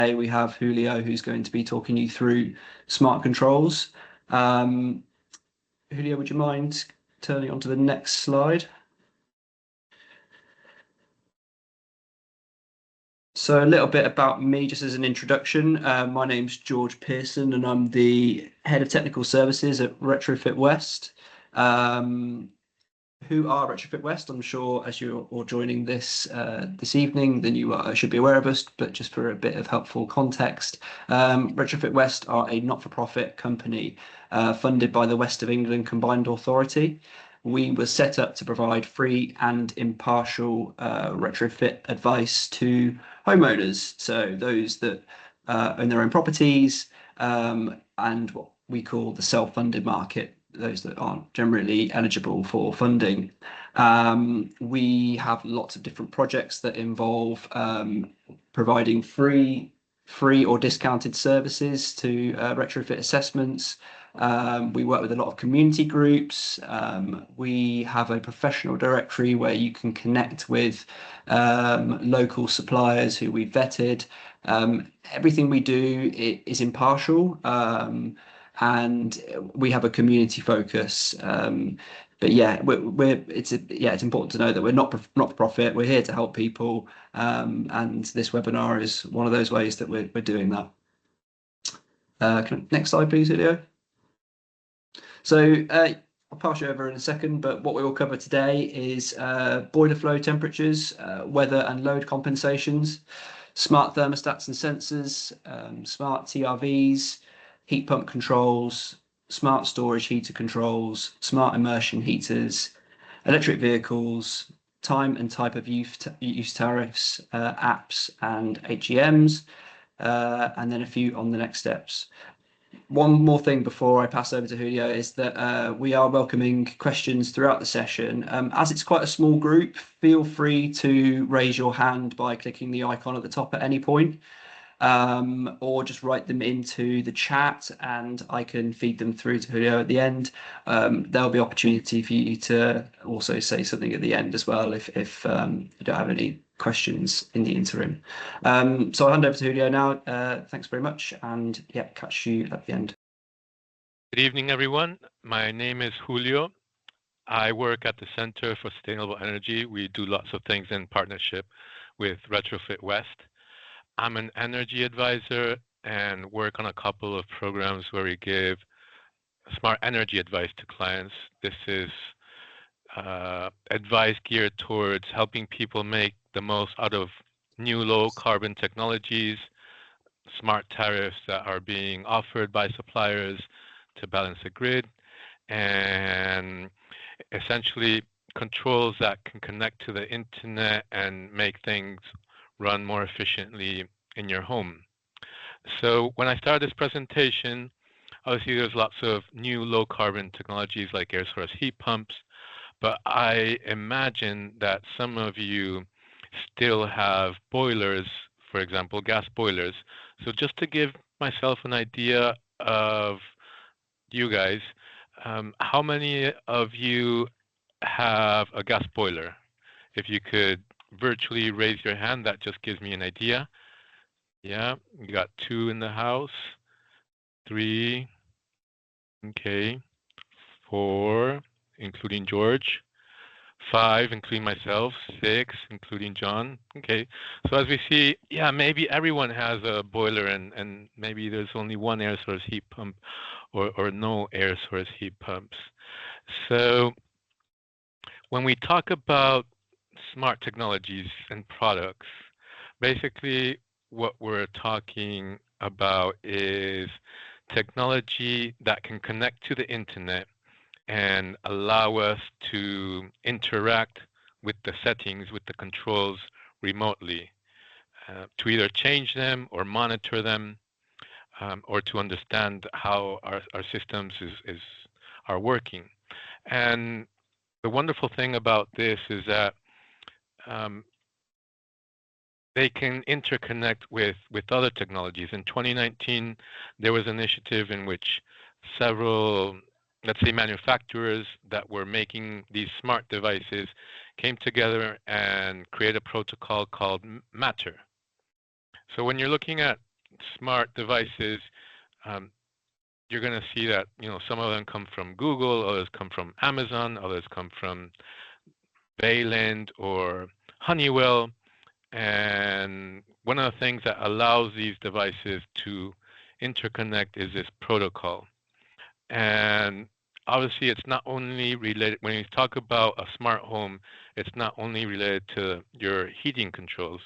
Today we have Julio, who's going to be talking you through smart controls. Julio, would you mind turning on to the next slide? So a little bit about me, just as an introduction. My name's George Pearson, and I'm the head of technical services at Retrofit West. Who are Retrofit West? I'm sure as you're all joining this evening, then you should be aware of us. But just for a bit of helpful context, Retrofit West are a not-for-profit company funded by the West of England Combined Authority. We were set up to provide free and impartial retrofit advice to homeowners, so those that own their own properties, and what we call the self-funded market, those that aren't generally eligible for funding. We have lots of different projects that involve providing free or discounted services to retrofit assessments. We work with a lot of community groups. We have a professional directory where you can connect with local suppliers who we've vetted. Everything we do is impartial, and we have a community focus. But yeah, it's important to know that we're not for profit. We're here to help people, and this webinar is one of those ways that we're doing that. Next slide, please, Julio. So I'll pass you over in a second, but what we will cover today is boiler flow temperatures, weather and load compensations, smart thermostats and sensors, smart TRVs, heat pump controls, smart storage heater controls, smart immersion heaters, electric vehicles, time and type of use tariffs, apps and HEMs, and then a few on the next steps. One more thing before I pass over to Julio is that we are welcoming questions throughout the session. As it's quite a small group, feel free to raise your hand by clicking the icon at the top at any point, or just write them into the chat and I can feed them through to Julio at the end. There'll be opportunity for you to also say something at the end as well if you don't have any questions in the interim. So I'll hand over to Julio now. Thanks very much, and yeah, catch you at the end. Good evening, everyone. My name is Julio. I work at the Center for Sustainable Energy. We do lots of things in partnership with Retrofit West. I'm an energy advisor and work on a couple of programs where we give smart energy advice to clients. This is advice geared towards helping people make the most out of new low carbon technologies, smart tariffs that are being offered by suppliers to balance the grid, and essentially controls that can connect to the internet and make things run more efficiently in your home. So when I started this presentation, obviously there's lots of new low carbon technologies like air source heat pumps, but I imagine that some of you still have boilers, for example, gas boilers. So just to give myself an idea of you guys, how many of you have a gas boiler? If you could virtually raise your hand, that just gives me an idea. Yeah, you got 2 in the house, 3, okay, 4, including George, 5, including myself, 6, including John. Okay, so as we see, yeah, maybe everyone has a boiler and maybe there's only one air source heat pump or no air source heat pumps. So when we talk about smart technologies and products, basically what we're talking about is technology that can connect to the internet and allow us to interact with the settings, with the controls remotely, to either change them or monitor them, or to understand how our systems are working. And the wonderful thing about this is that they can interconnect with other technologies. In 2019, there was an initiative in which several, let's say, manufacturers that were making these smart devices came together and created a protocol called Matter. So when you're looking at smart devices, you're going to see that some of them come from Google, others come from Amazon, others come from Bayland or Honeywell. And one of the things that allows these devices to interconnect is this protocol. And obviously, it's not only related, when you talk about a smart home, it's not only related to your heating controls,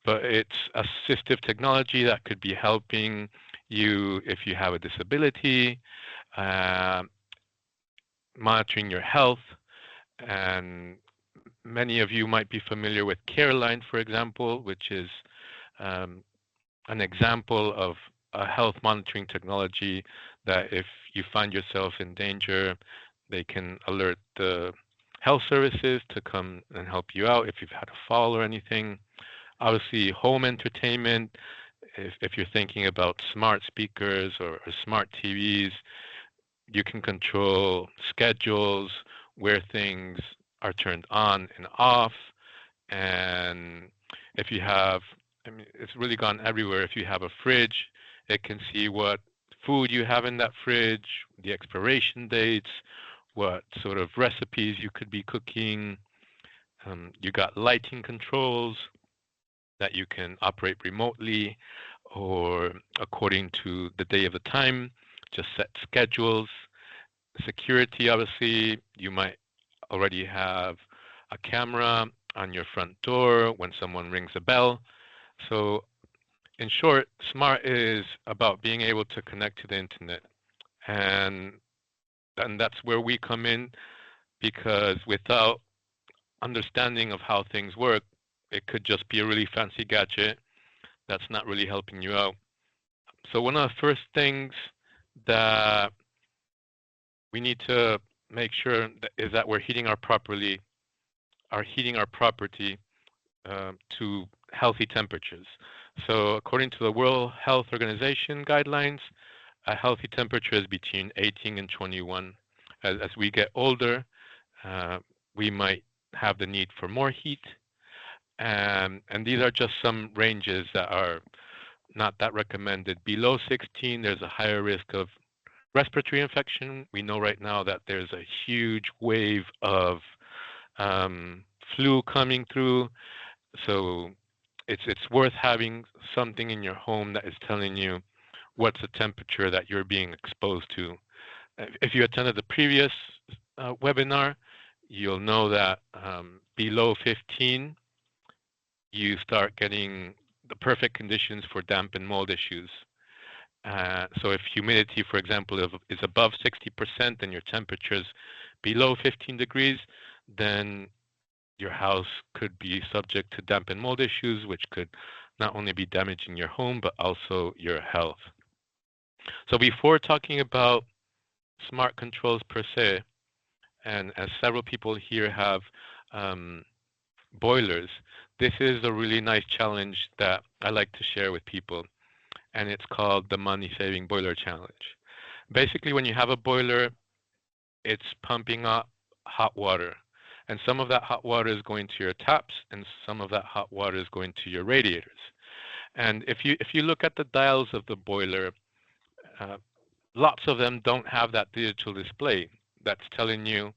but it's assistive technology that could be helping you if you have a disability, uh, monitoring your health. And many of you might be familiar with CareLine, for example, which is um, an example of a health monitoring technology that if you find yourself in danger, they can alert the health services to come and help you out if you've had a fall or anything. Obviously, home entertainment, if you're thinking about smart speakers or smart TVs, you can control schedules, where things are turned on and off. And if you have, I mean, it's really gone everywhere. If you have a fridge, it can see what food you have in that fridge, the expiration dates, what sort of recipes you could be cooking. You got lighting controls that you can operate remotely or according to the day of the time, just set schedules. Security, obviously, you might already have a camera on your front door when someone rings a bell. So in short, smart is about being able to connect to the internet. And that's where we come in, because without understanding of how things work, it could just be a really fancy gadget that's not really helping you out. So one of the first things that we need to make sure is that we're heating our property to healthy temperatures. So according to the World Health Organization guidelines, a healthy temperature is between 18 and 21. As we get older, we might have the need for more heat. And these are just some ranges that are not that recommended. Below 16, there's a higher risk of respiratory infection. We know right now that there's a huge wave of flu coming through. So it's worth having something in your home that is telling you what's the temperature that you're being exposed to. If you attended the previous webinar, you'll know that below 15, you start getting the perfect conditions for damp and mold issues. So if humidity, for example, is above 60% and your temperature is below 15 degrees, then your house could be subject to damp and mold issues, which could not only be damaging your home, but also your health. So before talking about smart controls per se, and as several people here have boilers, this is a really nice challenge that I like to share with people, and it's called the Money Saving Boiler Challenge. Basically, when you have a boiler, it's pumping up hot water, and some of that hot water is going to your taps, and some of that hot water is going to your radiators. And if you look at the dials of the boiler, lots of them don't have that digital display that's telling you,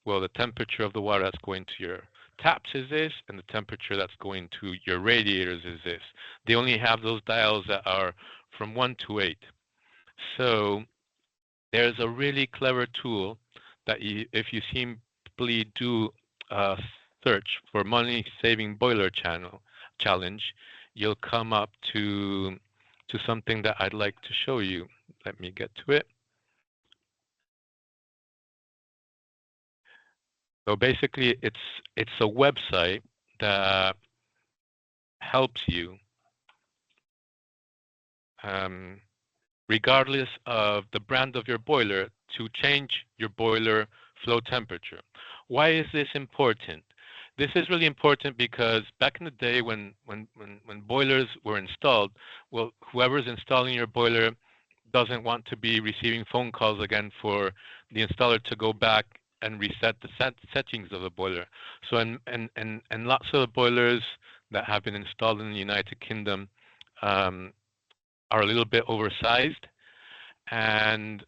well, the temperature of the water that's going to your taps is this, and the temperature that's going to your radiators is this. They only have those dials that are from 1 to 8. So there's a really clever tool that if you simply do a search for money saving boiler challenge, you'll come up to something that I'd like to show you. Let me get to it. So basically, it's a website that helps you, regardless of the brand of your boiler, to change your boiler flow temperature. Why is this important? This is really important because back in the day when boilers were installed, well, whoever's installing your boiler doesn't want to be receiving phone calls again for the installer to go back and reset the settings of the boiler. So and lots of the boilers that have been installed in the United Kingdom are are a little bit oversized. And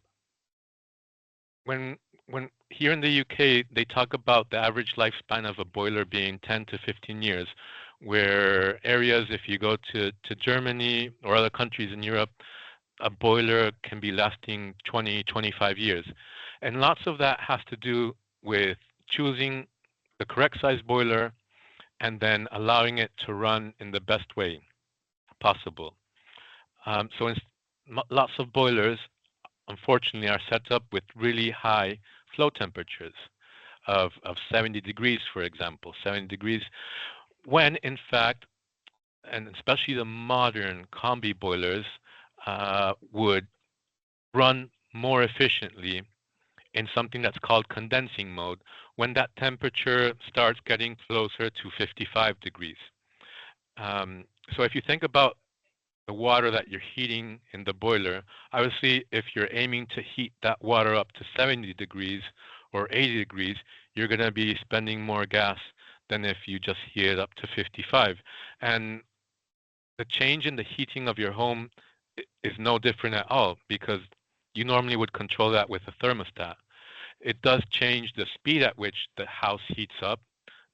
when here in the UK, they talk about the average lifespan of a boiler being 10 to 15 years, where areas, if you go to Germany or other countries in Europe, a boiler can be lasting 20, 25 years. And lots of that has to do with choosing the correct size boiler and then allowing it to run in the best way possible. So lots of boilers, unfortunately, are set up with really high flow temperatures of 70 degrees, for example, 70 degrees, when in fact, and especially the modern combi boilers, would run more efficiently in something that's called condensing mode when that temperature starts getting closer to 55 degrees. So if you think about the water that you're heating in the boiler, obviously if you're aiming to heat that water up to 70 degrees or 80 degrees, you're going to be spending more gas than if you just heat it up to 55. And the change in the heating of your home is no different at all, because you normally would control that with a thermostat. It does change the speed at which the house heats up,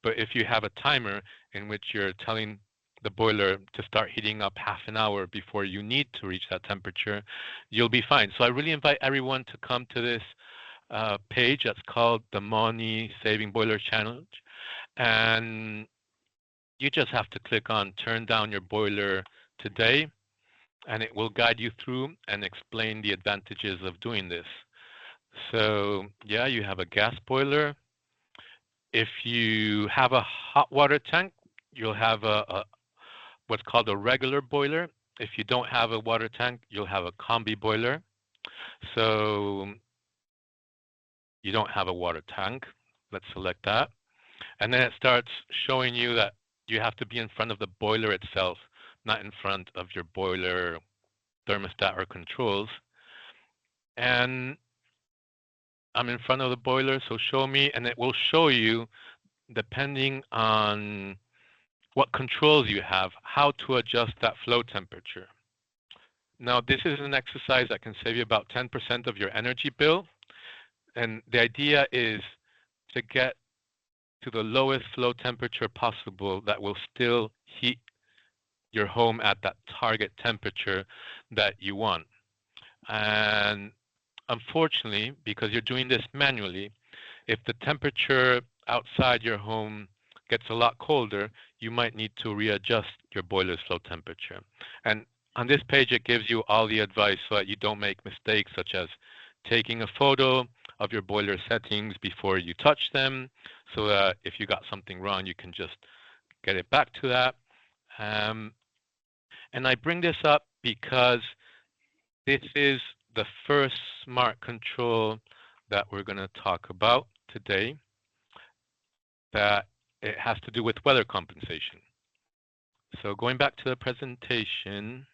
but if you have a timer in which you're telling the boiler to start heating up half an hour before you need to reach that temperature, you'll be fine. So I really invite everyone to come to this page that's called the Money Saving Boiler Challenge. And you just have to click on Turn Down Your Boiler Today, and it will guide you through and explain the advantages of doing this. So yeah, you have a gas boiler. If you have a hot water tank, you'll have a what's called a regular boiler. If you don't have a water tank, you'll have a combi boiler. So you don't have a water tank. Let's select that. And then it starts showing you that you have to be in front of the boiler itself, not in front of your boiler thermostat or controls. And I'm in front of the boiler, so show me, and it will show you, depending on what controls you have, how to adjust that flow temperature. Now, this is an exercise that can save you about 10% of your energy bill. And the idea is to get to the lowest flow temperature possible that will still heat your home at that target temperature that you want. And unfortunately, because you're doing this manually, if the temperature outside your home gets a lot colder, you might need to readjust your boiler's flow temperature. And on this page, it gives you all the advice so that you don't make mistakes, such as taking a photo of your boiler settings before you touch them, so that if you got something wrong, you can just get it back to that. And I bring this up because this is the first smart control that we're going to talk about today, that it has to do with weather compensation. So going back to the presentation,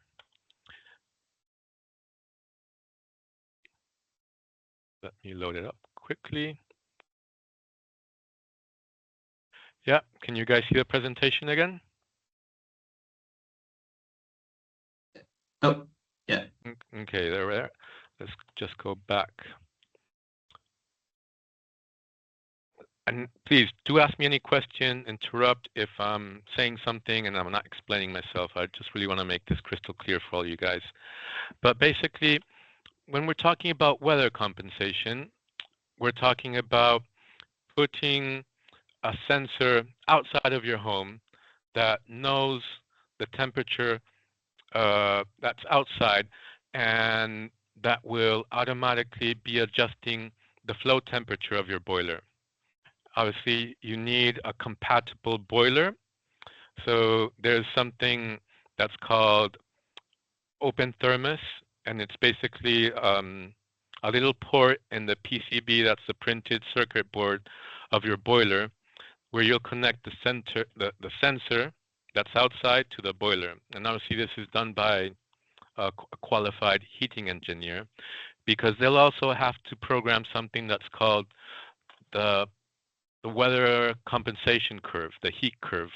let me load it up quickly. Yeah, can you guys see the presentation again? Oh, yeah. Okay, there. Let's just go back. And please do ask me any question, interrupt if I'm saying something and I'm not explaining myself. I just really want to make this crystal clear for all you guys. But basically, when we're talking about weather compensation, we're talking about putting a sensor outside of your home that knows the temperature that's outside, and that will automatically be adjusting the flow temperature of your boiler. Obviously, you need a compatible boiler. So there's something that's called OpenThermos, and it's basically a little port in the PCB, that's the printed circuit board of your boiler, where you'll connect the sensor that's outside to the boiler. And obviously this is done by a qualified heating engineer, because they'll also have to program something that's called the weather compensation curve, the heat curve.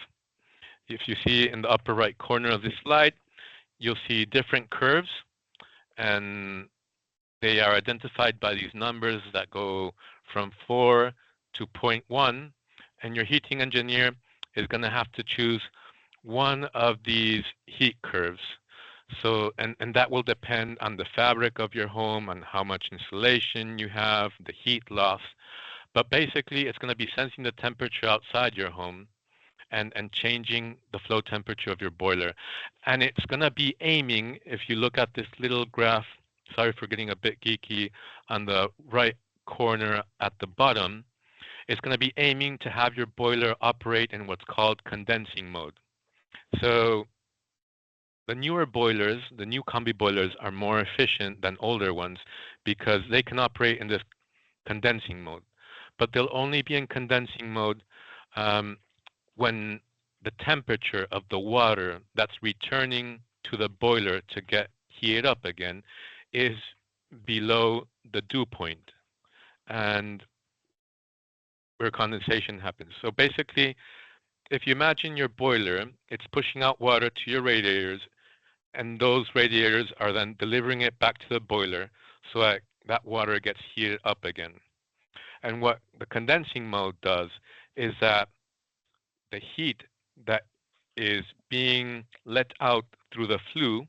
If you see in the upper right corner of this slide, you'll see different curves, and they are identified by these numbers that go from 4 to zero point 0.1, and your heating engineer is going to have to choose one of these heat curves. So, and that will depend on the fabric of your home, on how much insulation you have, the heat loss. But basically, it's going to be sensing the temperature outside your home and changing the flow temperature of your boiler. And it's going to be aiming, if you look at this little graph, sorry for getting a bit geeky, on the right corner at the bottom, it's going to be aiming to have your boiler operate in what's called condensing mode. So the newer boilers, the new combi boilers, are more efficient than older ones because they can operate in this condensing mode. But they'll only be in condensing mode when the temperature of the water that's returning to the boiler to get heated up again is below the dew point, and where condensation happens. So basically, if you imagine your boiler, it's pushing out water to your radiators, and those radiators are then delivering it back to the boiler so that water gets heated up again. And what the condensing mode does is that the heat that is being let out through the flue,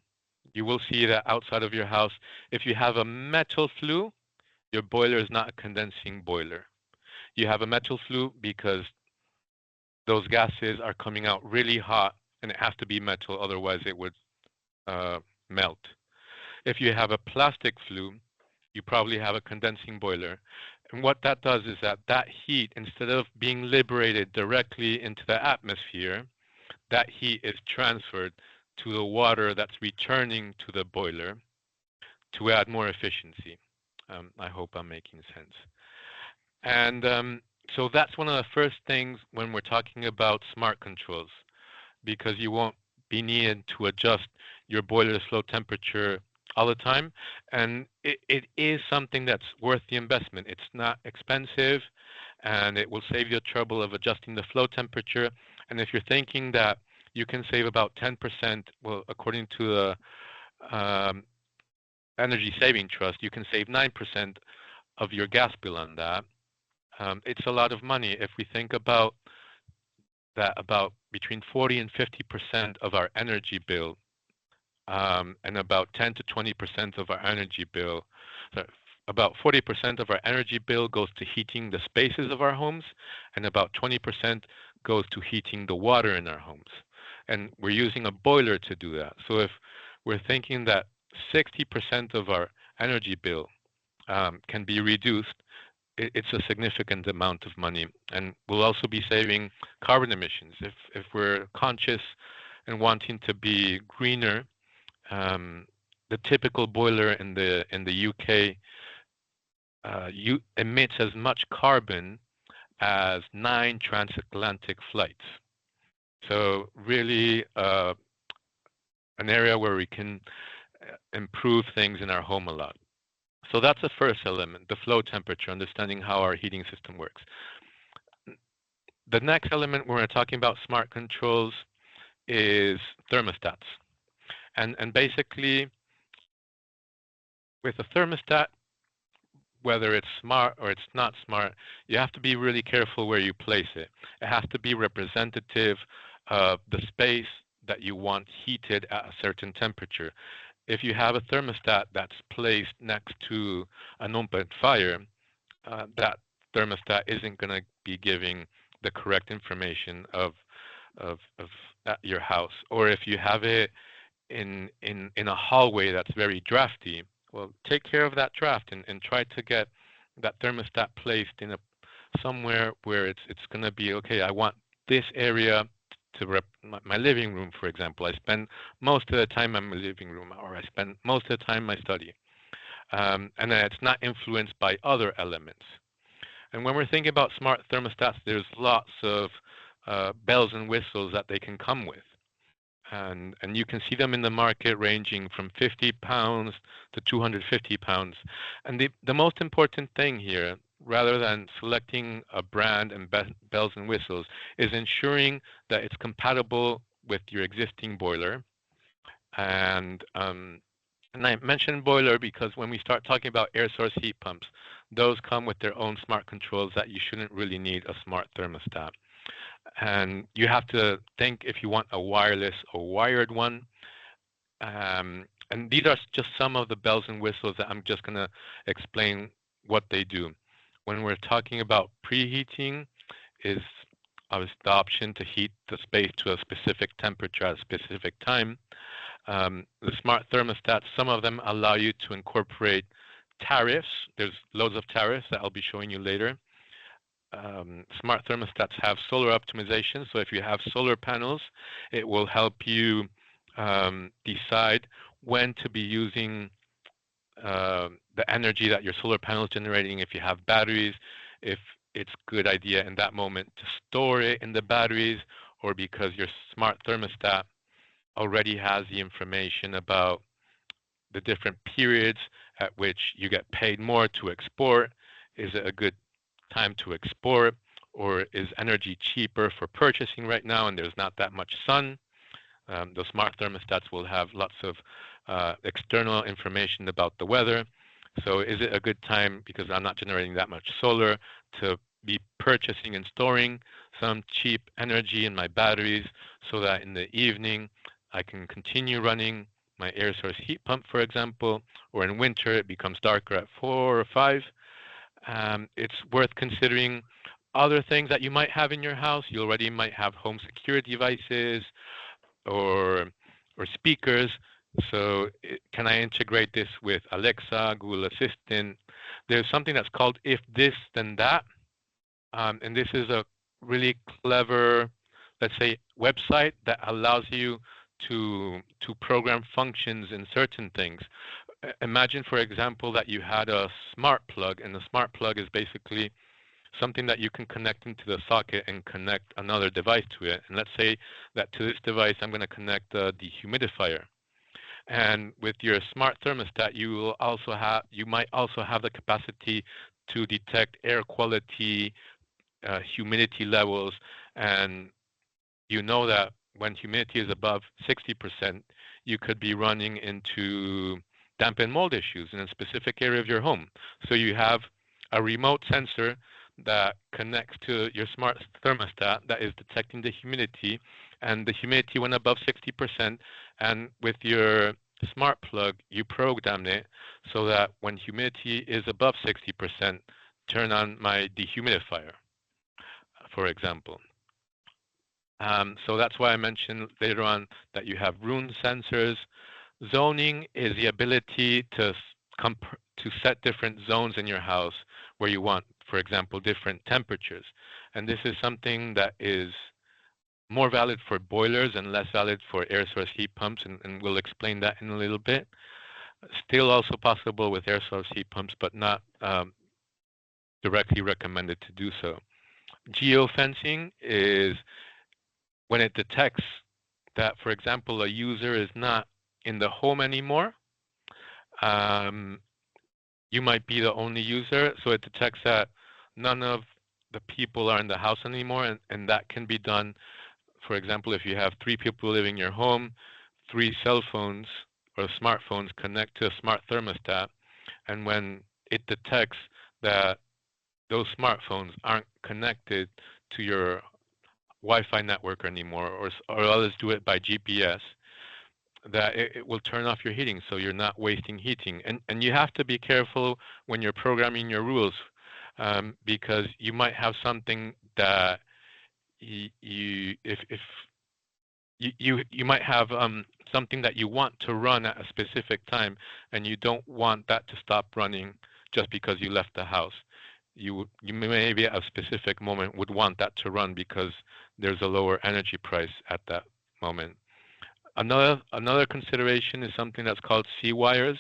you will see that outside of your house, if you have a metal flue, your boiler is not a condensing boiler. You have a metal flue because those gases are coming out really hot, and it has to be metal, otherwise it would melt. If you have a plastic flue, you probably have a condensing boiler. And what that does is that heat, instead of being liberated directly into the atmosphere, that heat is transferred to the water that's returning to the boiler to add more efficiency. I hope I'm making sense. And so that's one of the first things when we're talking about smart controls, because you won't be needed to adjust your boiler's flow temperature all the time. And it is something that's worth the investment. It's not expensive, and it will save you the trouble of adjusting the flow temperature. And if you're thinking that you can save about 10%, well, according to the Energy Saving Trust, you can save 9% of your gas bill on that. It's a lot of money. If we think about that, about between 40 and 50% of our energy bill, and about 10 to 20% of our energy bill, about 40% of our energy bill goes to heating the spaces of our homes, and about 20% goes to heating the water in our homes. And we're using a boiler to do that. So if we're thinking that 60% of our energy bill can be reduced, it's a significant amount of money, and we'll also be saving carbon emissions. If we're conscious and wanting to be greener, the typical boiler in the UK emits as much carbon as 9 transatlantic flights. So really an area where we can improve things in our home a lot. So that's the first element, the flow temperature, understanding how our heating system works. The next element when we're talking about smart controls is thermostats. And basically, with a thermostat, whether it's smart or it's not smart, you have to be really careful where you place it. It has to be representative of the space that you want heated at a certain temperature. If you have a thermostat that's placed next to an open fire, that thermostat isn't going to be giving the correct information of your house. Or if you have it in a hallway that's very drafty, well, take care of that draft and try to get that thermostat placed in somewhere where it's going to be okay. I want this area to my living room, for example. I spend most of the time in my living room, or I spend most of the time in my study, and then it's not influenced by other elements. And when we're thinking about smart thermostats, there's lots of bells and whistles that they can come with. And you can see them in the market ranging from £50 to £250. And the most important thing here, rather than selecting a brand and bells and whistles, is ensuring that it's compatible with your existing boiler, And I mentioned boiler because when we start talking about air source heat pumps, those come with their own smart controls that you shouldn't really need a smart thermostat. And you have to think if you want a wireless or wired one. And these are just some of the bells and whistles that I'm just going to explain what they do. When we're talking about preheating, is obviously the option to heat the space to a specific temperature at a specific time. The smart thermostats, some of them allow you to incorporate tariffs. There's loads of tariffs that I'll be showing you later. Smart thermostats have solar optimization. So if you have solar panels, it will help you decide when to be using the energy that your solar panel is generating. If you have batteries, if it's a good idea in that moment to store it in the batteries, or because your smart thermostat already has the information about the different periods at which you get paid more to export. Is it a good time to export, or is energy cheaper for purchasing right now and there's not that much sun? The smart thermostats will have lots of external information about the weather. So is it a good time, because I'm not generating that much solar, to be purchasing and storing some cheap energy in my batteries so that in the evening I can continue running my air source heat pump, for example, or in winter it becomes darker at 4 or 5. It's worth considering other things that you might have in your house. You already might have home security devices or speakers. So can I integrate this with Alexa, Google Assistant? There's something that's called If This Then That. And this is a really clever, let's say, website that allows you to program functions in certain things. Imagine, for example, that you had a smart plug, and the smart plug is basically something that you can connect into the socket and connect another device to it. And let's say that to this device, I'm going to connect the dehumidifier. And with your smart thermostat, you might also have the capacity to detect air quality, humidity levels, and you know that when humidity is above 60%, you could be running into damp and mold issues in a specific area of your home. So you have a remote sensor that connects to your smart thermostat that is detecting the humidity, and the humidity went above 60%, and with your smart plug, you program it so that when humidity is above 60%, turn on my dehumidifier, for example. So that's why I mentioned later on that you have room sensors. Zoning is the ability to set different zones in your house where you want, for example, different temperatures. And this is something that is more valid for boilers and less valid for air source heat pumps, and we'll explain that in a little bit. Still also possible with air source heat pumps, but not directly recommended to do so. Geofencing is when it detects that, for example, a user is not in the home anymore. You might be the only user, so it detects that none of the people are in the house anymore, and that can be done. For example, if you have 3 people living in your home, 3 cell phones or smartphones connect to a smart thermostat, and when it detects that those smartphones aren't connected to your Wi-Fi network anymore, or others do it by GPS, that it will turn off your heating, so you're not wasting heating. And you have to be careful when you're programming your rules, because you might have something that you might have something that you want to run at a specific time, and you don't want that to stop running just because you left the house. You maybe at a specific moment would want that to run because there's a lower energy price at that moment. Another consideration is something that's called C-wires,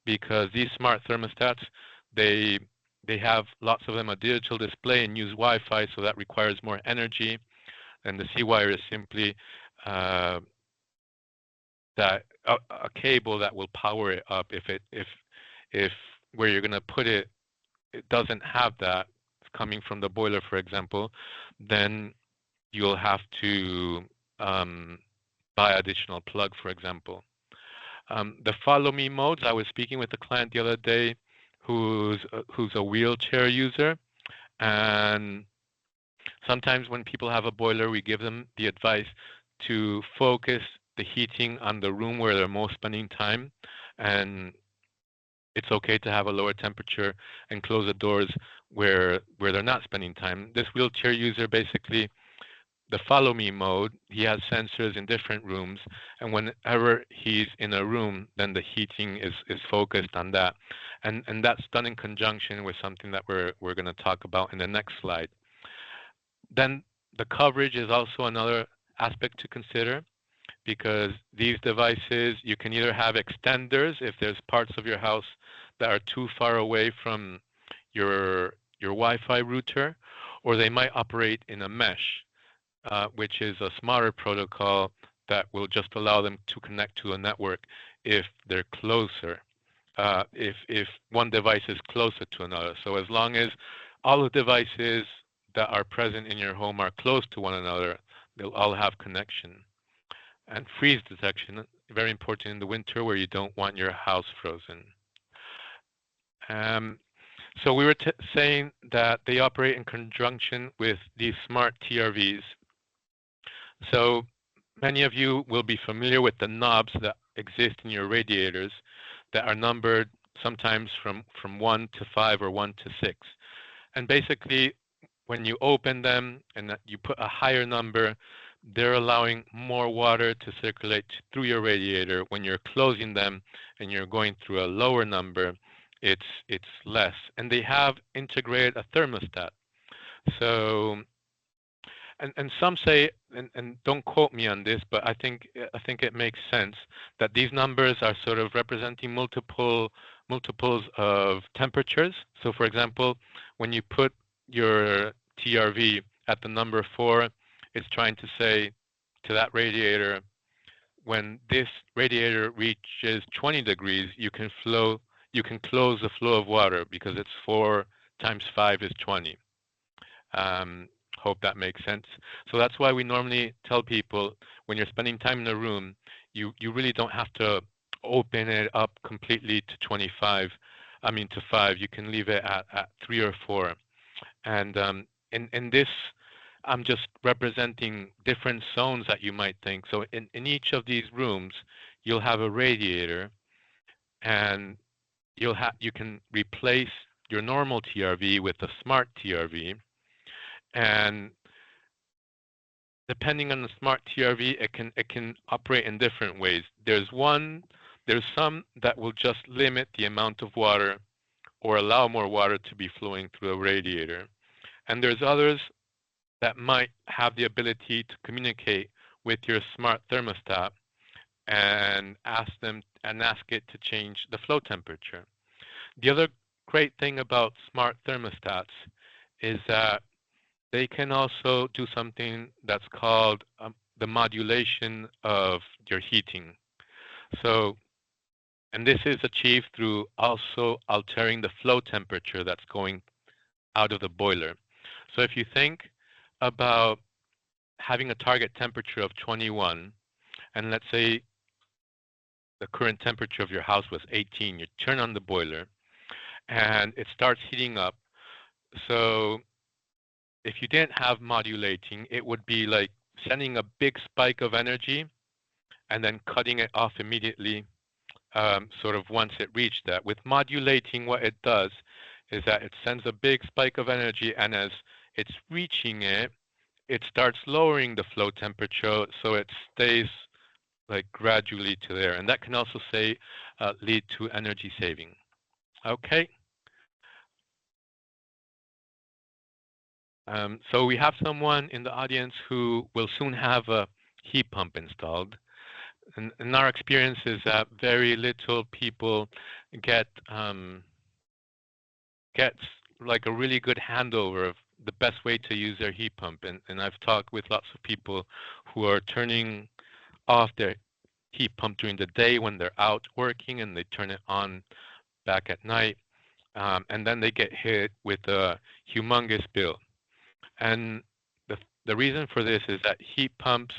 because these smart thermostats, they have lots of them a digital display and use Wi-Fi, so that requires more energy. And the C-wire is simply that a cable that will power it up. If where you're going to put it, it doesn't have that coming from the boiler, for example, then you'll have to buy additional plug, for example. The follow me modes, I was speaking with a client the other day who's a wheelchair user, and sometimes when people have a boiler, we give them the advice to focus the heating on the room where they're most spending time, and it's okay to have a lower temperature and close the doors where they're not spending time. This wheelchair user, basically, the follow me mode, he has sensors in different rooms, and whenever he's in a room, then the heating is focused on that, and that's done in conjunction with something that we're going to talk about in the next slide. Then the coverage is also another aspect to consider, because these devices, you can either have extenders if there's parts of your house that are too far away from your Wi-Fi router, or they might operate in a mesh, which is a smarter protocol that will just allow them to connect to a network if they're closer, if one device is closer to another. So as long as all the devices that are present in your home are close to one another, they'll all have connection. And freeze detection, very important in the winter where you don't want your house frozen. So we were saying that they operate in conjunction with these smart TRVs. So many of you will be familiar with the knobs that exist in your radiators that are numbered sometimes from 1 to 5 or 1 to 6. And basically, when you open them and you put a higher number, they're allowing more water to circulate through your radiator. When you're closing them and you're going through a lower number, it's less. And they have integrated a thermostat. So, and some say, and don't quote me on this, but I think it makes sense that these numbers are sort of representing multiples of temperatures. So, for example, when you put your TRV at the number 4, it's trying to say to that radiator, when this radiator reaches 20 degrees, you can close the flow of water because it's 4 times 5 is 20. Hope that makes sense. So that's why we normally tell people when you're spending time in a room, you really don't have to open it up completely to 25. I mean to 5. You can leave it at 3 or 4. And in this, I'm just representing different zones that you might think. So in each of these rooms, you'll have a radiator, and you can replace your normal TRV with a smart TRV. And depending on the smart TRV, it can operate in different ways. There's some that will just limit the amount of water or allow more water to be flowing through a radiator. And there's others that might have the ability to communicate with your smart thermostat and ask it to change the flow temperature. The other great thing about smart thermostats is that they can also do something that's called the modulation of your heating. So, and this is achieved through also altering the flow temperature that's going out of the boiler. So if you think about having a target temperature of 21, and let's say the current temperature of your house was 18, you turn on the boiler and it starts heating up. So if you didn't have modulating, it would be like sending a big spike of energy and then cutting it off immediately, sort of once it reached that. With modulating, what it does is that it sends a big spike of energy, and as it's reaching it, it starts lowering the flow temperature so it stays like gradually to there. And that can also lead to energy saving. Okay. So we have someone in the audience who will soon have a heat pump installed. And our experience is that very little people get like a really good handover of the best way to use their heat pump. And I've talked with lots of people who are turning off their heat pump during the day when they're out working, and they turn it on back at night. And then they get hit with a humongous bill. And the reason for this is that heat pumps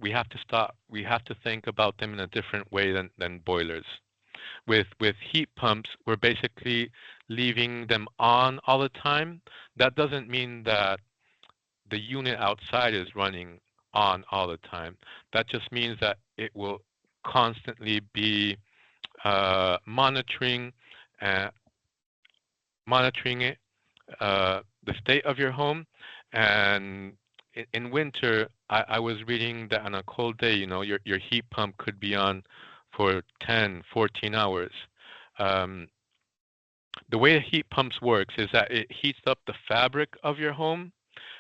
we have to stop. We have to think about them in a different way than boilers. With heat pumps, we're basically leaving them on all the time. That doesn't mean that the unit outside is running on all the time. That just means that it will constantly be monitoring uh, monitoring it, the state of your home. And in winter, I was reading that on a cold day, your heat pump could be on for 10, 14 hours. Um, the way the heat pumps works is that it heats up the fabric of your home,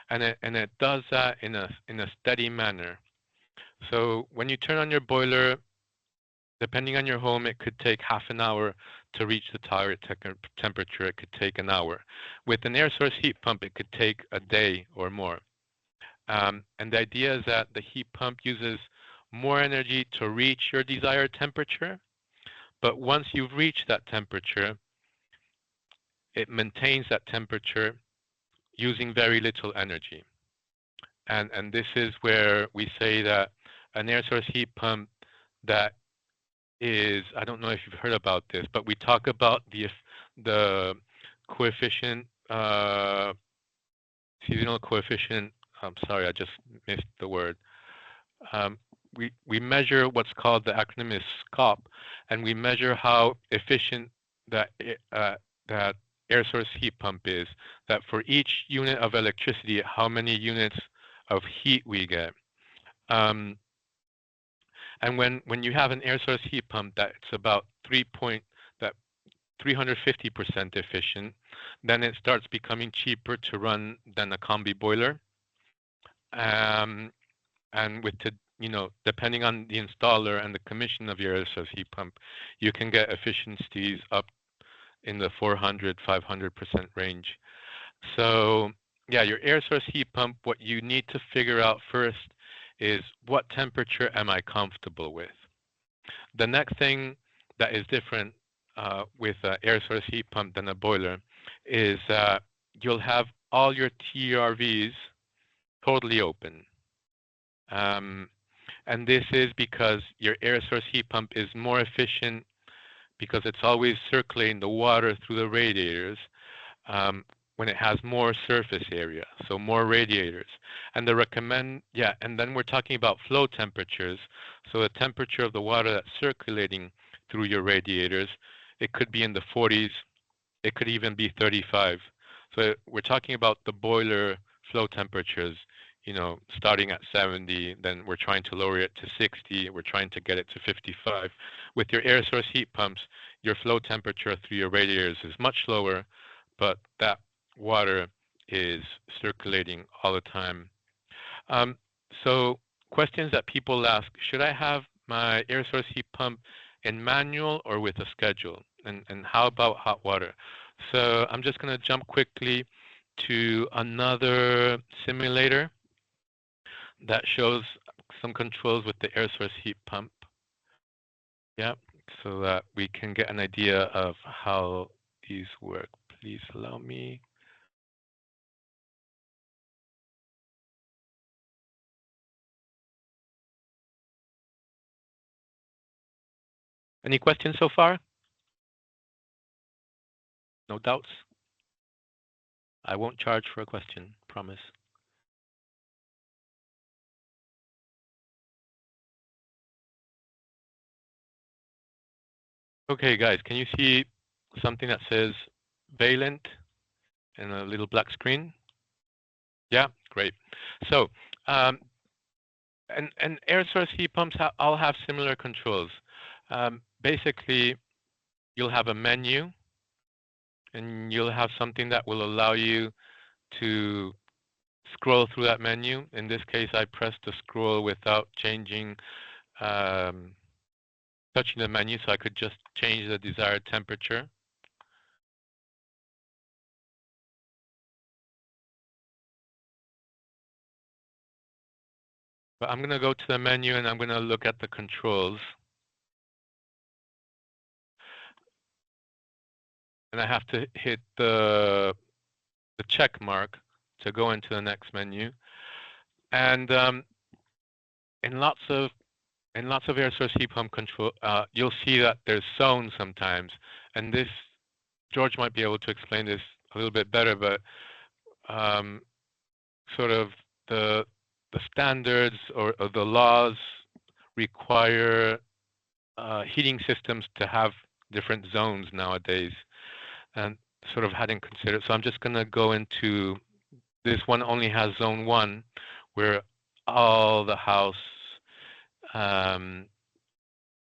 and it does that in a steady manner. So when you turn on your boiler, depending on your home, it could take half an hour to reach the target temperature. It could take an hour. With an air source heat pump, it could take a day or more. And the idea is that the heat pump uses more energy to reach your desired temperature, but once you've reached that temperature, it maintains that temperature using very little energy. And this is where we say that an air source heat pump that is, I don't know if you've heard about this, but we talk about the coefficient, seasonal coefficient. I'm sorry, I just missed the word. Um, we measure what's called, the acronym is SCOP, and we measure how efficient that that air source heat pump is. That for each unit of electricity, how many units of heat we get. Um, and when you have an air source heat pump that's about 350% efficient, then it starts becoming cheaper to run than a combi boiler. Um, and depending on the installer and the commission of your air source heat pump, you can get efficiencies up in the 400, 500% range. So yeah, your air source heat pump, what you need to figure out first is, what temperature am I comfortable with? The next thing that is different with an air source heat pump than a boiler is you'll have all your TRVs totally open. And this is because your air source heat pump is more efficient because it's always circulating the water through the radiators, when it has more surface area, so more radiators. And then we're talking about flow temperatures. So the temperature of the water that's circulating through your radiators, it could be in the 40s, it could even be 35. So we're talking about the boiler flow temperatures, starting at 70, then we're trying to lower it to 60, we're trying to get it to 55. With your air source heat pumps, your flow temperature through your radiators is much lower, but that water is circulating all the time. Um, so questions that people ask: should I have my air source heat pump in manual or with a schedule? And how about hot water? So I'm just going to jump quickly to another simulator that shows some controls with the air source heat pump. Yeah, so that we can get an idea of how these work. Please allow me. Any questions so far? No doubts? I won't charge for a question, promise. Okay, guys, can you see something that says Valent in a little black screen? Yeah, great. So, and air source heat pumps all have similar controls. Basically, you'll have a menu, and you'll have something that will allow you to scroll through that menu. In this case, I pressed the scroll without changing, touching the menu, so I could just change the desired temperature. But I'm going to go to the menu and I'm going to look at the controls. And I have to hit the check mark to go into the next menu. And in lots of air source heat pump control, you'll see that there's zones sometimes, and this George might be able to explain this a little bit better, but um, sort of the standards or the laws require heating systems to have different zones nowadays, and sort of hadn't considered. So I'm just going to go into this one. Only has zone 1, where all the house um,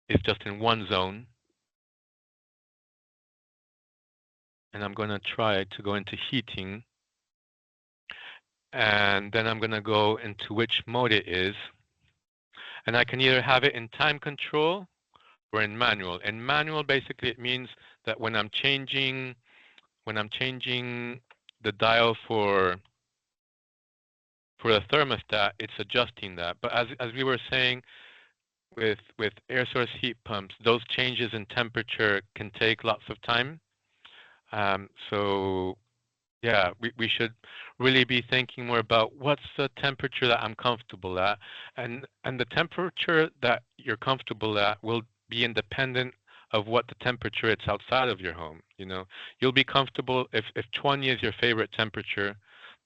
is just in one zone. And I'm going to try to go into heating. And then I'm going to go into which mode it is. And I can either have it in time control or in manual. In manual, basically, it means that when I'm changing the dial for the thermostat, it's adjusting that. But as we were saying, with air source heat pumps, those changes in temperature can take lots of time. So yeah, we should really be thinking more about what's the temperature that I'm comfortable at, and the temperature that you're comfortable at will be independent of what the temperature it's outside of your home. You know, you'll be comfortable if 20 is your favorite temperature,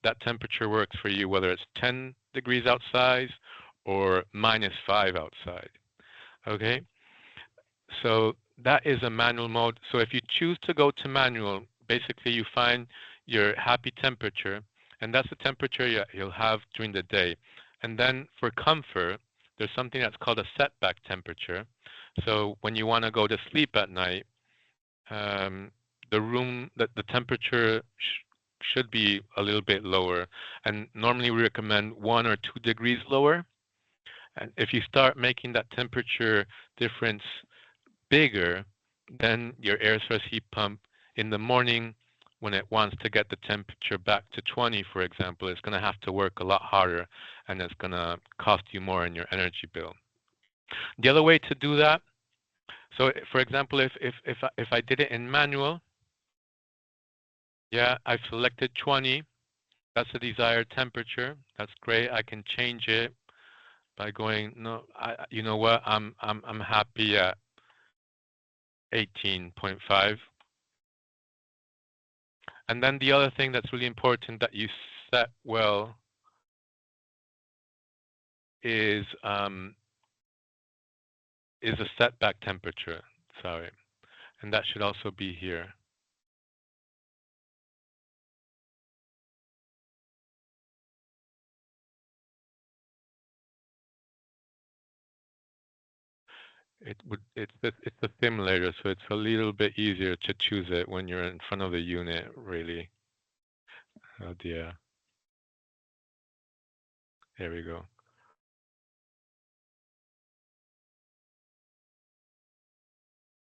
that temperature works for you, whether it's 10 degrees outside or -5 outside. Okay, so that is a manual mode. So if you choose to go to manual, basically you find your happy temperature, and that's the temperature you'll have during the day. And then for comfort, there's something that's called a setback temperature. So when you want to go to sleep at night, the temperature should be a little bit lower. And normally we recommend 1 or 2 degrees lower. And if you start making that temperature difference bigger, then your air source heat pump in the morning, when it wants to get the temperature back to 20, for example, it's going to have to work a lot harder, and it's going to cost you more in your energy bill. The other way to do that, so for example, if I did it in manual, yeah, I've selected 20. That's the desired temperature. That's great. I can change it by going, no, you know what? I'm happy at 18.5. And then the other thing that's really important that you set well is a setback temperature. Sorry, and that should also be here. It's the simulator, so it's a little bit easier to choose it when you're in front of the unit, really. Oh dear. There we go.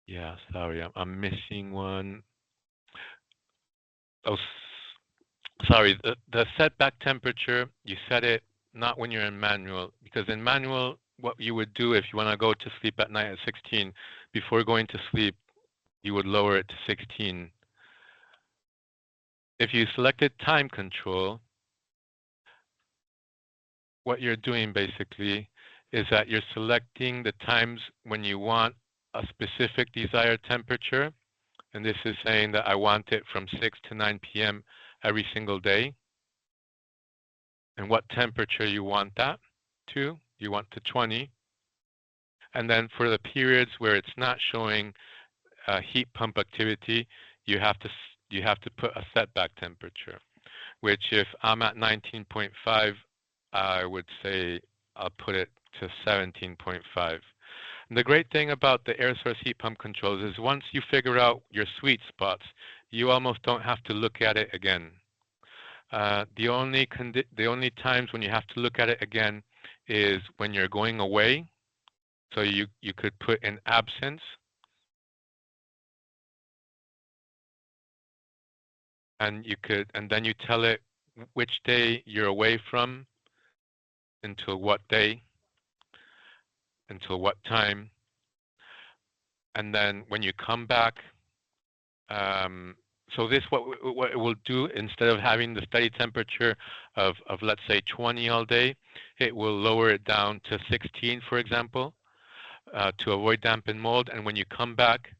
Yeah, sorry, I'm missing one. Oh, sorry, the setback temperature, you set it not when you're in manual, because in manual, what you would do if you want to go to sleep at night at 16, before going to sleep, you would lower it to 16. If you selected time control, what you're doing basically is that you're selecting the times when you want a specific desired temperature. And this is saying that I want it from 6 to 9 p.m. every single day. And what temperature you want that to. You want to 20. And then for the periods where it's not showing heat pump activity, you have to put a setback temperature, which if I'm at 19.5, I would say I'll put it to 17.5. And the great thing about the air source heat pump controls is once you figure out your sweet spots, you almost don't have to look at it again. The only times when you have to look at it again is when you're going away. So you could put in absence, and then you tell it which day you're away from, until what day, until what time, and then when you come back, So this what it will do, instead of having the steady temperature of let's say 20 all day, it will lower it down to 16, for example, to avoid damp and mold. And when you come back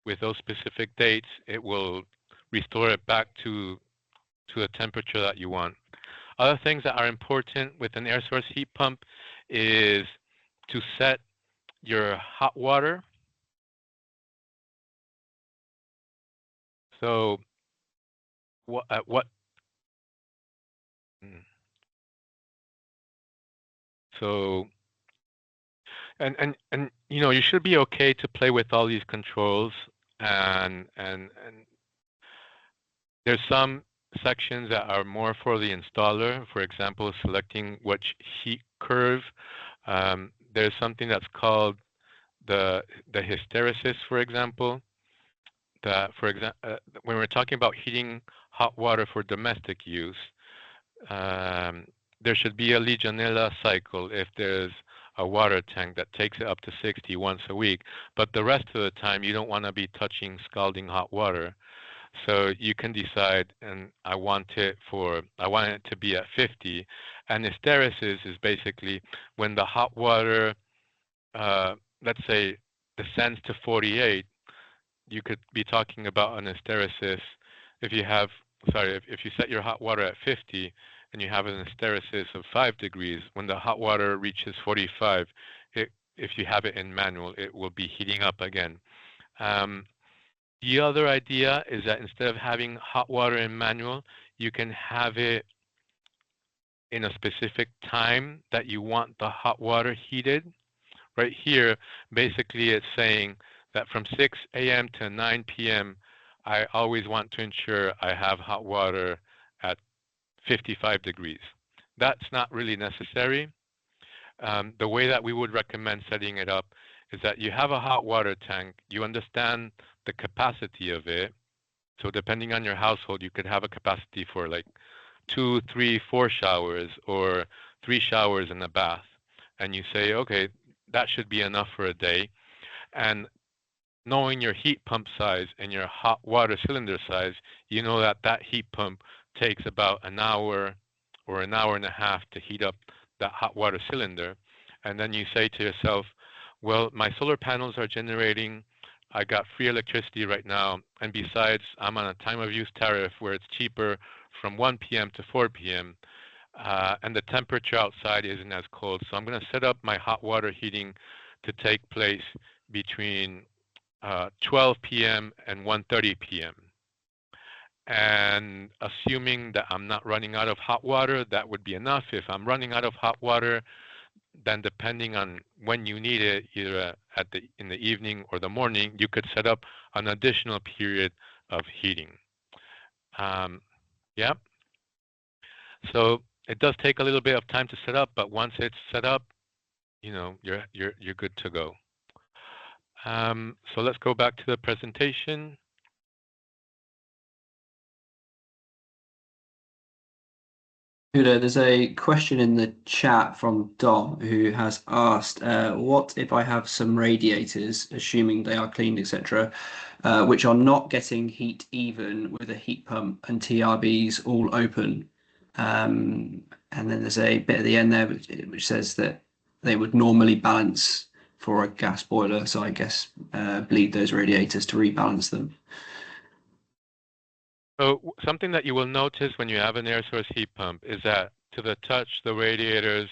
with those specific dates, it will restore it back to a temperature that you want. Other things that are important with an air source heat pump is to set your hot water. So what at what mm, so and you know, you should be okay to play with all these controls, and there's some sections that are more for the installer. For example, selecting which heat curve. There's something that's called the hysteresis, for example. That, for example, when we're talking about heating hot water for domestic use, um, there should be a Legionella cycle if there's a water tank that takes it up to 60 once a week. But the rest of the time, you don't want to be touching scalding hot water. So you can decide, and I want it to be at 50. And hysteresis is basically when the hot water, uh, let's say, descends to 48, you could be talking about an hysteresis. If you have, sorry, if you set your hot water at 50 and you have an hysteresis of 5 degrees, when the hot water reaches 45, if you have it in manual, it will be heating up again. Um, the other idea is that instead of having hot water in manual, you can have it in a specific time that you want the hot water heated. Right here, basically it's saying that from 6 a.m. to 9 p.m., I always want to ensure I have hot water at 55 degrees. That's not really necessary. The way that we would recommend setting it up is that you have a hot water tank, you understand the capacity of it. So depending on your household, you could have a capacity for like 2, 3, 4 showers, or 3 showers and a bath. And you say, okay, that should be enough for a day. And knowing your heat pump size and your hot water cylinder size, you know that that heat pump takes about an hour or an hour and a half to heat up that hot water cylinder. And then you say to yourself, well, my solar panels are generating, I got free electricity right now, and besides, I'm on a time of use tariff where it's cheaper from 1 p.m. to 4 p.m. And the temperature outside isn't as cold. So I'm going to set up my hot water heating to take place between 12 p.m. and 1:30 p.m. And assuming that I'm not running out of hot water, that would be enough. If I'm running out of hot water, then depending on when you need it, either in the evening or the morning, you could set up an additional period of heating. Yeah. So it does take a little bit of time to set up, but once it's set up, you know, you're good to go. So let's go back to the presentation. Julio, there's a question in the chat from Dom who has asked, what if I have some radiators, assuming they are cleaned, etc., which are not getting heat even with a heat pump and TRBs all open? And then there's a bit at the end there which says that they would normally balance for a gas boiler, so I guess bleed those radiators to rebalance them. So something that you will notice when you have an air source heat pump is that to the touch, the radiators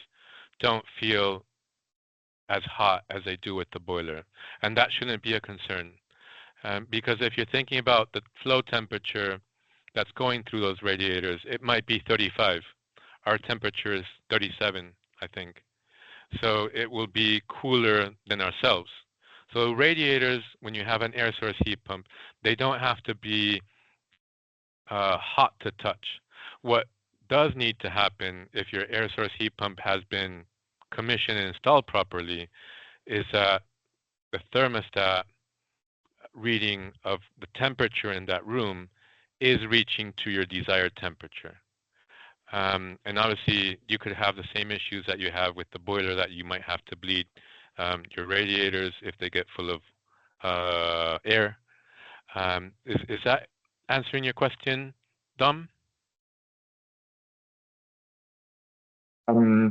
don't feel as hot as they do with the boiler. And that shouldn't be a concern. Because if you're thinking about the flow temperature that's going through those radiators, it might be 35. Our temperature is 37, I think. So it will be cooler than ourselves. So radiators, when you have an air source heat pump, they don't have to be hot to touch. What does need to happen if your air source heat pump has been commissioned and installed properly is that the thermostat reading of the temperature in that room is reaching to your desired temperature. And obviously, you could have the same issues that you have with the boiler, that you might have to bleed your radiators if they get full of air. Is that answering your question, Dom? I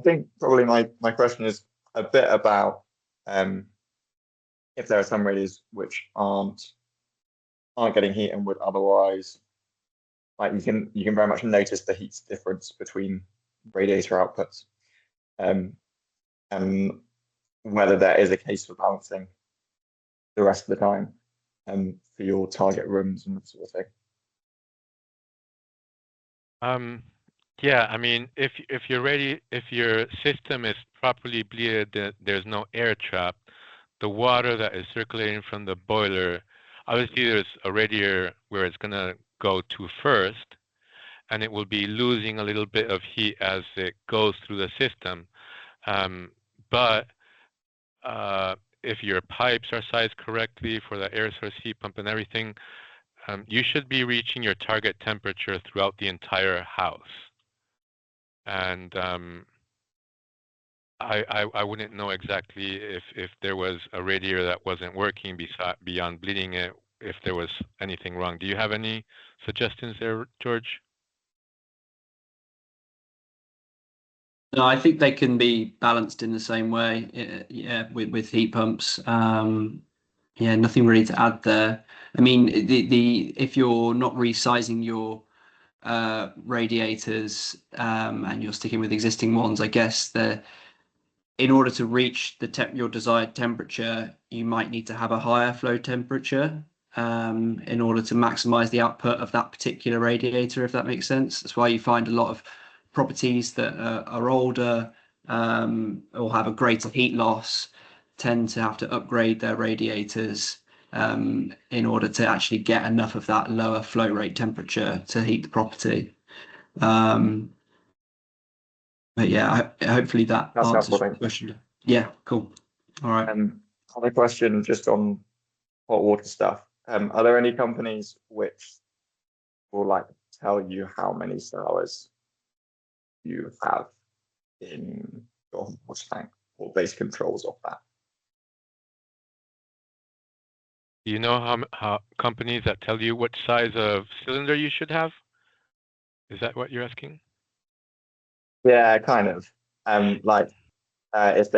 think probably my question is a bit about if there are some radiators which aren't getting heat and would otherwise, like you can very much notice the heat difference between radiator outputs, and whether there is a case for balancing the rest of the time for your target rooms and that sort of thing. Yeah, I mean, if your system is properly bleeded, there's no air trap. The water that is circulating from the boiler, obviously there's a radiator where it's gonna go to first, and it will be losing a little bit of heat as it goes through the system. But if your pipes are sized correctly for the air source heat pump and everything, you should be reaching your target temperature throughout the entire house. And I wouldn't know exactly if there was a radiator that wasn't working beyond bleeding it, if there was anything wrong. Do you have any suggestions there, George? No, I think they can be balanced in the same way. Yeah, with heat pumps. Yeah, nothing really to add there. I mean, the if you're not resizing your radiators and you're sticking with existing ones, I guess in order to reach your desired temperature, you might need to have a higher flow temperature in order to maximize the output of that particular radiator, if that makes sense. That's why you find a lot of properties that are older or have a greater heat loss tend to have to upgrade their radiators in order to actually get enough of that lower flow rate temperature to heat the property. But yeah, hopefully that answers your question. Yeah, cool. All right. Other question just on hot water stuff. Are there any companies which will like tell you how many showers you have in your water tank, or base controls of that? Do you know how companies that tell you what size of cylinder you should have? Is that what you're asking? Yeah, kind of. Like if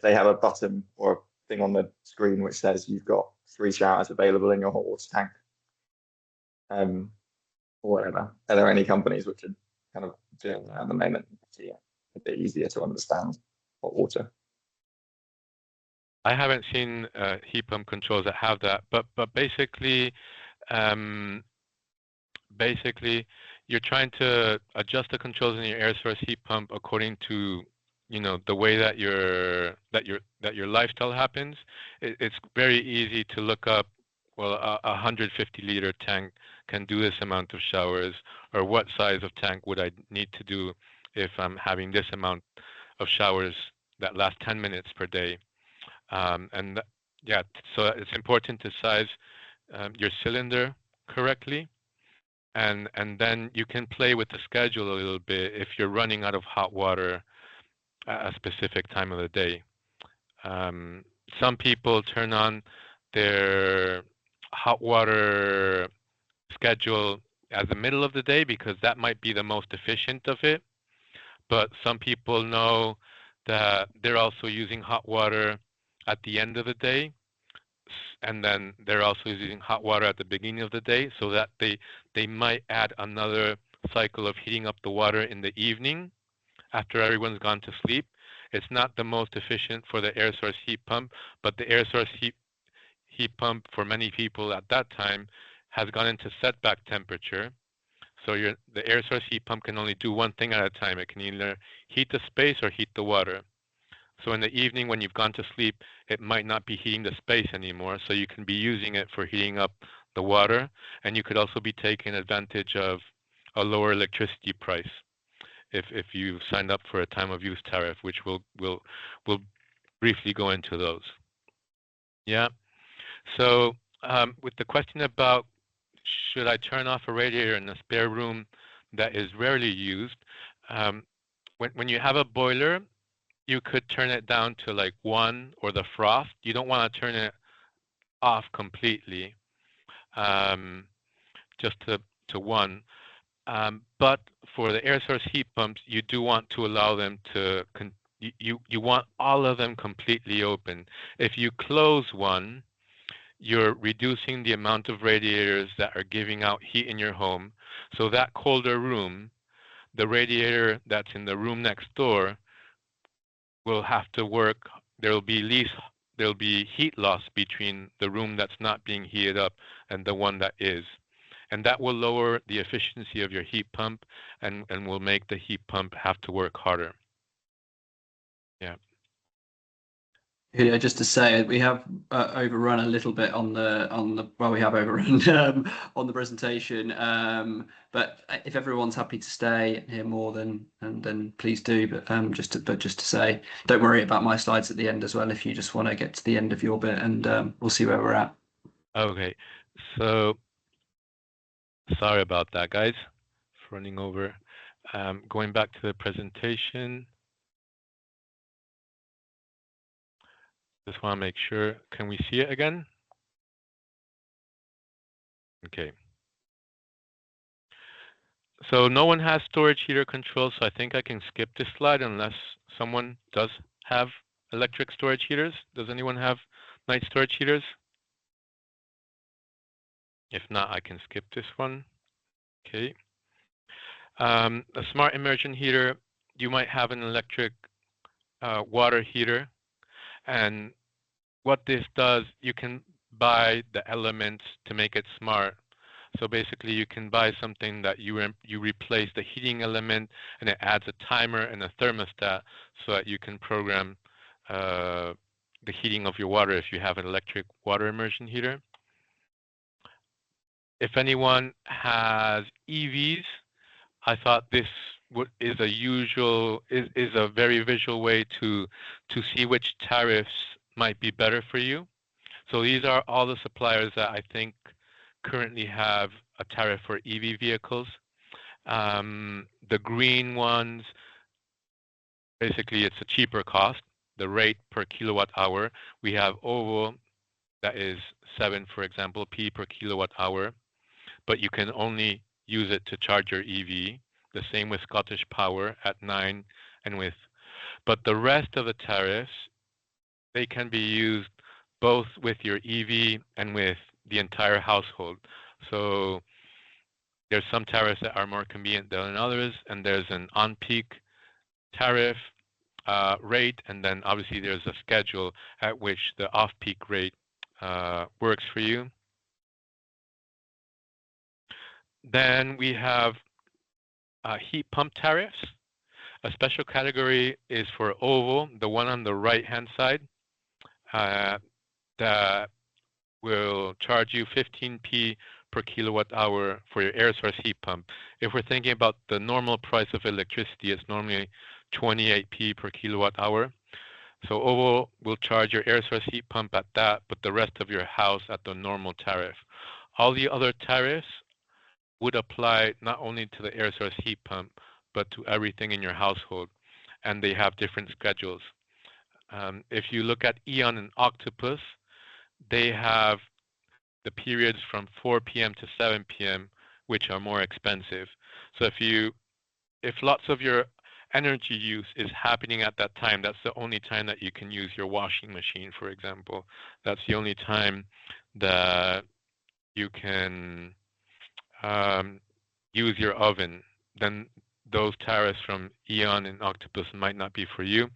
they have a button or a thing on the screen which says you've got 3 showers available in your hot water tank, or whatever. Are there any companies which are kind of doing that at the moment? Yeah, a bit easier to understand hot water. I haven't seen heat pump controls that have that, but basically, you're trying to adjust the controls in your air source heat pump according to the way that your lifestyle happens. It's very easy to look up. Well, a 150-liter tank can do this amount of showers, or what size of tank would I need to do if I'm having this amount of showers that last 10 minutes per day. Yeah, so it's important to size your cylinder correctly, and then you can play with the schedule a little bit if you're running out of hot water at a specific time of the day. Some people turn on their hot water schedule at the middle of the day because that might be the most efficient of it. But some people know that they're also using hot water at the end of the day, and then they're also using hot water at the beginning of the day, so that they might add another cycle of heating up the water in the evening after everyone's gone to sleep. It's not the most efficient for the air source heat pump, but the air source heat pump for many people at that time has gone into setback temperature. So the air source heat pump can only do one thing at a time. It can either heat the space or heat the water. So in the evening when you've gone to sleep, it might not be heating the space anymore. So you can be using it for heating up the water. And you could also be taking advantage of a lower electricity price if you've signed up for a time of use tariff, which we'll briefly go into those. Yeah. So with the question about should I turn off a radiator in a spare room that is rarely used, when you have a boiler, you could turn it down to like 1 or the frost. You don't want to turn it off completely. just to one. But for the air source heat pumps, you do want to allow them to you want all of them completely open. If you close one, you're reducing the amount of radiators that are giving out heat in your home. So that colder room, the radiator that's in the room next door will have to work. There'll be heat loss between the room that's not being heated up and the one that is. And that will lower the efficiency of your heat pump and will make the heat pump have to work harder. Yeah. Julio, just to say, we have overrun a little bit on the well, we have overrun on the presentation. But if everyone's happy to stay and hear more, then please do. But just to say, don't worry about my slides at the end as well. If you just want to get to the end of your bit, and we'll see where we're at. Okay. So sorry about that, guys, for running over. Going back to the presentation. Just want to make sure. Can we see it again? Okay. So no one has storage heater control, so I think I can skip this slide unless someone does have electric storage heaters. Does anyone have night storage heaters? If not, I can skip this one. Okay. A smart immersion heater, you might have an electric water heater. And what this does, you can buy the elements to make it smart. So basically, you can buy something that you replace the heating element, and it adds a timer and a thermostat so that you can program the heating of your water if you have an electric water immersion heater. If anyone has EVs, I thought this is a very visual way to see which tariffs might be better for you. So these are all the suppliers that I think currently have a tariff for EV vehicles. The green ones, basically it's a cheaper cost. The rate per kilowatt hour, we have OVO that is 7, for example, P per kilowatt hour, but you can only use it to charge your EV. The same with Scottish Power at 9 and with, but the rest of the tariffs, they can be used both with your EV and with the entire household. So there's some tariffs that are more convenient than others, and there's an on-peak tariff rate, and then obviously there's a schedule at which the off-peak rate works for you. Then we have heat pump tariffs. A special category is for OVO, the one on the right-hand side, that will charge you 15p per kilowatt hour for your air source heat pump. If we're thinking about the normal price of electricity, it's normally 28p per kilowatt hour. So OVO will charge your air source heat pump at that, but the rest of your house at the normal tariff. All the other tariffs would apply not only to the air source heat pump, but to everything in your household, and they have different schedules. If you look at Eon and Octopus, they have the periods from 4 p.m. to 7 p.m., which are more expensive. So if lots of your energy use is happening at that time, that's the only time that you can use your washing machine, for example. That's the only time that you can use your oven. Then those tariffs from Eon and Octopus might not be for you.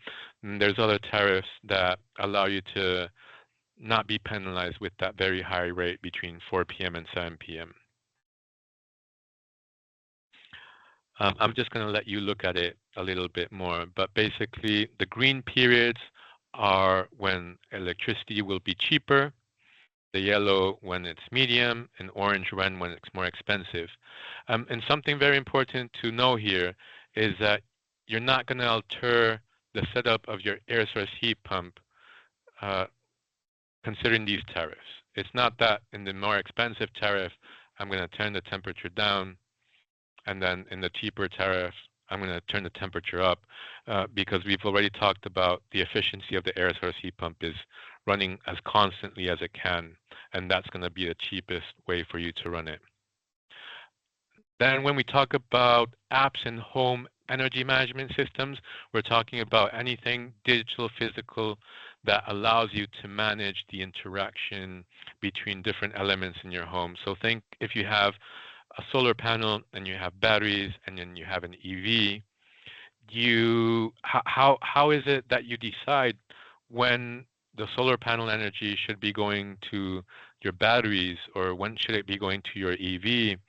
And there's other tariffs that allow you to not be penalized with that very high rate between 4 p.m. and 7 p.m. I'm just going to let you look at it a little bit more, but basically the green periods are when electricity will be cheaper, the yellow when it's medium, and orange when it's more expensive. And something very important to know here is that you're not going to alter the setup of your air source heat pump considering these tariffs. It's not that in the more expensive tariff, I'm going to turn the temperature down, and then in the cheaper tariff, I'm going to turn the temperature up, because we've already talked about the efficiency of the air source heat pump is running as constantly as it can. And that's going to be the cheapest way for you to run it. Then when we talk about apps and home energy management systems, we're talking about anything digital, physical, that allows you to manage the interaction between different elements in your home. So think if you have a solar panel and you have batteries and then you have an EV, how is it that you decide when the solar panel energy should be going to your batteries, or when should it be going to your EV,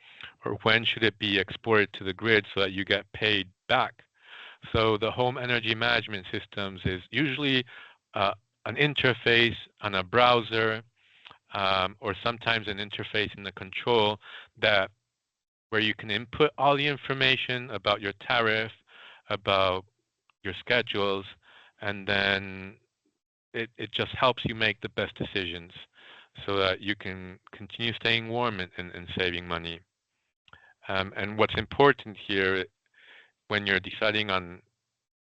or when should it be exported to the grid so that you get paid back? So the home energy management systems is usually uh, an interface on a browser, or sometimes an interface in the control that where you can input all the information about your tariff, about your schedules, and then it just helps you make the best decisions so that you can continue staying warm and saving money. And what's important here when you're deciding on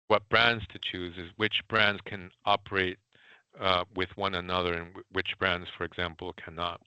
what brands to choose is which brands can operate with one another and which brands, for example, cannot.